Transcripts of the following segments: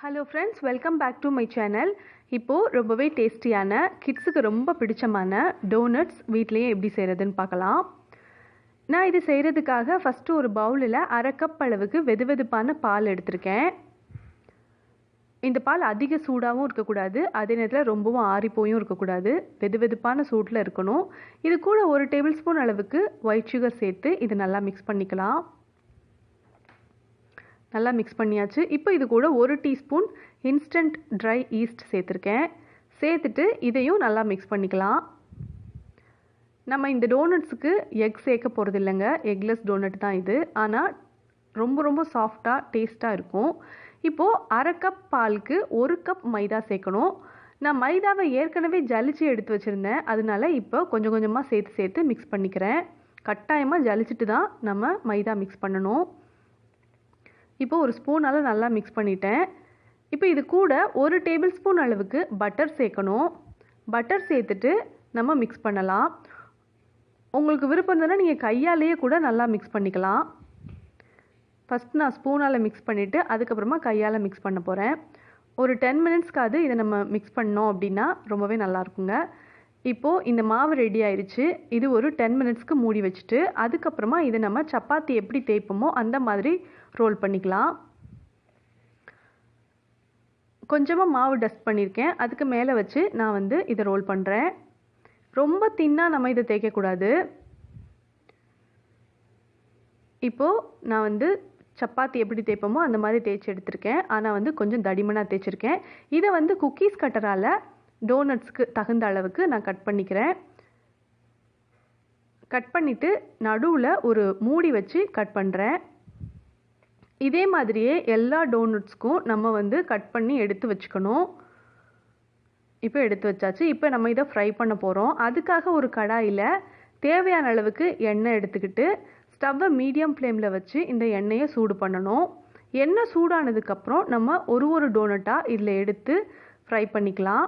Hello friends, welcome back to my channel. இப்போ ரொம்பவே டேஸ்டியான கிட்ஸுக்கு ரொம்ப பிடிச்சமான டோனட்ஸ் வீட்லயே எப்படி செய்யறதுன்னு பார்க்கலாம். நான் இது செய்யறதுக்காக ஃபர்ஸ்ட் ஒரு பவுலில் 1/2 கப் அளவுக்கு வெதுவெதுப்பான பால் எடுத்திருக்கேன். இந்த பால் அதிக சூடாகவும் இருக்கக்கூடாது, அதே நேரத்தில் ரொம்பவும் ஆறிப்போயும் இருக்கக்கூடாது, வெதுவெதுப்பான சூட்டில் இருக்கணும். இது கூட 1 டேபிள் ஸ்பூன் அளவுக்கு ஒயிட் சுகர் சேர்த்து இது நல்லா மிக்ஸ் பண்ணிக்கலாம். நல்லா மிக்ஸ் பண்ணியாச்சு. இப்போ இது கூட 1 டீஸ்பூன் இன்ஸ்டன்ட் ட்ரை ஈஸ்ட் சேர்த்துருக்கேன். சேர்த்துட்டு இதையும் நல்லா மிக்ஸ் பண்ணிக்கலாம். நம்ம இந்த டோனட்ஸுக்கு எக் சேர்க்க போகிறது இல்லைங்க, எக்லெஸ் டோனட் தான் இது. ஆனால் ரொம்ப சாஃப்டாக டேஸ்ட்டாக இருக்கும். இப்போது 1/2 கப் பாலுக்கு 1 கப் மைதா சேர்க்கணும். நான் மைதாவை ஏற்கனவே ஜலிச்சு எடுத்து வச்சுருந்தேன், அதனால இப்போ கொஞ்சம் கொஞ்சமாக சேர்த்து மிக்ஸ் பண்ணிக்கிறேன். கட்டாயமாக ஜலிச்சுட்டு தான் நம்ம மைதா மிக்ஸ் பண்ணணும். இப்போ ஒரு ஸ்பூனால் நல்லா மிக்ஸ் பண்ணிட்டேன். இப்போ இது கூட 1 டேபிள் ஸ்பூன் அளவுக்கு பட்டர் சேர்க்கணும். பட்டர் சேர்த்துட்டு நம்ம மிக்ஸ் பண்ணலாம். உங்களுக்கு விருப்பம் இருந்ததுன்னா நீங்கள் கையாலேயே கூட நல்லா மிக்ஸ் பண்ணிக்கலாம். ஃபஸ்ட் நான் ஸ்பூனால் மிக்ஸ் பண்ணிவிட்டு அதுக்கப்புறமா கையால் மிக்ஸ் பண்ண போகிறேன். ஒரு 10 மினிட்ஸ்க்காவது இதை நம்ம மிக்ஸ் பண்ணோம் அப்படின்னா ரொம்பவே நல்லாயிருக்குங்க. இப்போது இந்த மாவு ரெடி ஆயிடுச்சு. இது ஒரு 10 மினிட்ஸ்க்கு மூடி வச்சுட்டு அதுக்கப்புறமா இதை நம்ம சப்பாத்தி எப்படி தேய்ப்போமோ அந்த மாதிரி ரோல் பண்ணிக்கலாம். கொஞ்சமாக மாவு டஸ்ட் பண்ணியிருக்கேன், அதுக்கு மேலே வச்சு நான் இதை ரோல் பண்ணுறேன். ரொம்ப தின்னாக நம்ம இதை தேய்க்கக்கூடாது. இப்போது நான் சப்பாத்தி எப்படி தேய்ப்போமோ அந்த மாதிரி தேய்ச்சி எடுத்திருக்கேன். ஆனால் கொஞ்சம் தடிமனாக தேய்ச்சிருக்கேன். இதை குக்கீஸ் கட்டரால் டோனட்ஸ்க்கு தகுந்த அளவுக்கு நான் கட் பண்ணிக்கிறேன். கட் பண்ணிவிட்டு நடுவில் ஒரு மூடி வச்சு கட் பண்ணுறேன். இதே மாதிரியே எல்லா டோனட்ஸ்க்கும் நம்ம கட் பண்ணி எடுத்து வச்சுக்கணும். இப்போ எடுத்து வச்சாச்சு. இப்போ நம்ம இதை ஃப்ரை பண்ண போகிறோம். அதுக்காக ஒரு கடாயில் தேவையான அளவுக்கு எண்ணெய் எடுத்துக்கிட்டு ஸ்டவ்வை மீடியம் ஃப்ளேமில் வச்சு இந்த எண்ணெயை சூடு பண்ணணும். எண்ணெய் சூடானதுக்கப்புறம் நம்ம ஒரு டோனட்டாக இதில் எடுத்து ஃப்ரை பண்ணிக்கலாம்.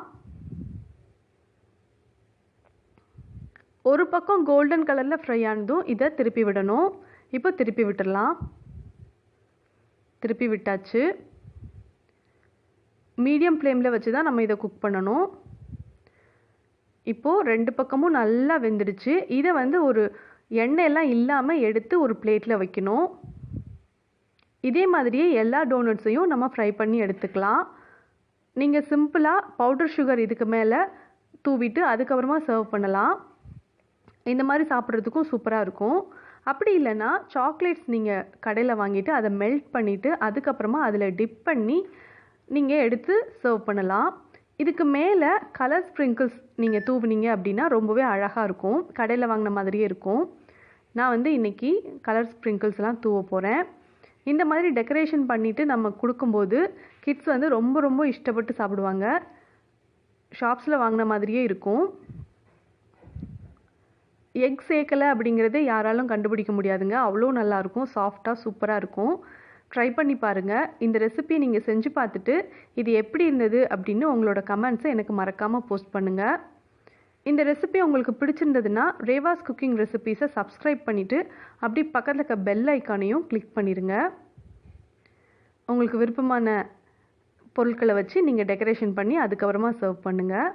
ஒரு பக்கம் கோல்டன் கலரில் ஃப்ரை ஆனதும் இதை திருப்பி விடணும். இப்போ திருப்பி விட்டுடலாம். திருப்பி விட்டாச்சு. மீடியம் ஃப்ளேமில் வச்சு தான் நம்ம இதை குக் பண்ணணும். இப்போது 2 பக்கமும் நல்லா வெந்துடுச்சு. இதை ஒரு எண்ணெயெல்லாம் இல்லாமல் எடுத்து ஒரு பிளேட்டில் வைக்கணும். இதே மாதிரியே எல்லா டோனட்ஸையும் நம்ம ஃப்ரை பண்ணி எடுத்துக்கலாம். நீங்கள் சிம்பிளாக பவுடர் சுகர் இதுக்கு மேலே தூவிட்டு அதுக்கப்புறமா சர்வ் பண்ணலாம். இந்த மாதிரி சாப்பிட்றதுக்கும் சூப்பராக இருக்கும். அப்படி இல்லைன்னா சாக்லேட்ஸ் நீங்கள் கடையில் வாங்கிட்டு அதை மெல்ட் பண்ணிவிட்டு அதுக்கப்புறமா அதில் டிப் பண்ணி நீங்கள் எடுத்து சர்வ் பண்ணலாம். இதுக்கு மேலே கலர் ஸ்ப்ரிங்கிள்ஸ் நீங்கள் தூவுனீங்க அப்படின்னா ரொம்பவே அழகாக இருக்கும், கடையில் வாங்கின மாதிரியே இருக்கும். நான் இன்றைக்கி கலர் ஸ்ப்ரிங்கிள்ஸ்லாம் தூவ போகிறேன். இந்த மாதிரி டெக்கரேஷன் பண்ணிவிட்டு நம்ம கொடுக்கும்போது கிட்ஸ் ரொம்ப இஷ்டப்பட்டு சாப்பிடுவாங்க. ஷாப்ஸில் வாங்கின மாதிரியே இருக்கும். எக் சேர்க்கலை அப்படிங்கிறதே யாராலும் கண்டுபிடிக்க முடியாதுங்க. அவ்வளோ நல்லாயிருக்கும், சாஃப்டாக சூப்பராக இருக்கும். ட்ரை பண்ணி பாருங்கள். இந்த ரெசிபியை நீங்கள் செஞ்சு பார்த்துட்டு இது எப்படி இருந்தது அப்படின்னு உங்களோட கமெண்ட்ஸை எனக்கு மறக்காமல் போஸ்ட் பண்ணுங்கள். இந்த ரெசிபி உங்களுக்கு பிடிச்சிருந்ததுன்னா ரேவாஸ் குக்கிங் ரெசிபீஸை சப்ஸ்கிரைப் பண்ணிவிட்டு அப்படி பக்கத்தில் இருக்க பெல் ஐக்கானையும் கிளிக் பண்ணிடுங்க. உங்களுக்கு விருப்பமான பொருட்களை வச்சு நீங்கள் டெக்கரேஷன் பண்ணி அதுக்கப்புறமா சர்வ் பண்ணுங்கள்.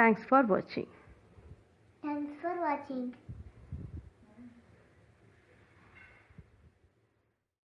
தேங்க்ஸ் ஃபார் வாட்சிங். Thanks for watching.